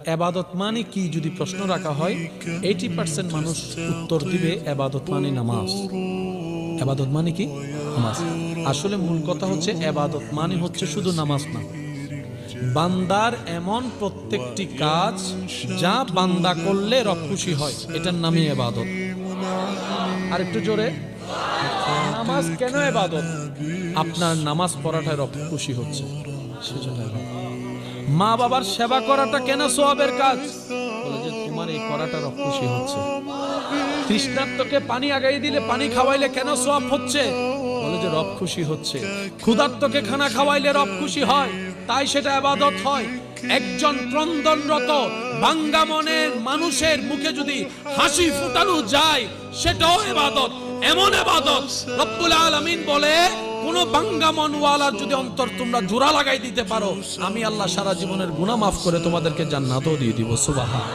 এবাদত মানে কি যদি প্রশ্ন রাখা হয় 80% মানুষ উত্তর দিবে এবাদত মানে নামাজ। এবাদত মানে কি? নামাজ। আসলে মূল কথা হচ্ছে এবাদত মানে হচ্ছে শুধু নামাজ না, বান্দার এমন প্রত্যেকটি কাজ যা বান্দা করলে রব খুশি হয়, এটার নামই এবাদত। আর একটু জোরে, নামাজ কেন এবাদত? আপনার নামাজ পড়াটায় রব খুশি হচ্ছে, সেজন্য এবাদত। মা বাবার সেবা করাটা কেন সওয়াবের কাজ? বলে যে তোমার এই করাটা রব খুশি হচ্ছে। তৃষ্ণার্তকে পানি আগাই দিলে, পানি খাওয়াইলে কেন সওয়াব হচ্ছে? বলে যে রব খুশি হচ্ছে। ক্ষুধার্তকে খানা খাওয়াইলে রব খুশি হয়, তাই সেটা ইবাদত হয়। একজন ক্রন্দনরত ভাঙ্গা মনের মানুষের মুখে যদি হাসি ফুটানো যায়, সেটাও ইবাদত। এমন ইবাদত রব্বুল আলামিন বলে, কোন ভাঙ্গা মনওয়ালার যদি অন্তর তোমরা জোড়া লাগাই দিতে পারো, আমি আল্লাহ সারা জীবনের গুনাহ মাফ করে তোমাদেরকে জান্নাতও দিয়ে দিব। সুবহান।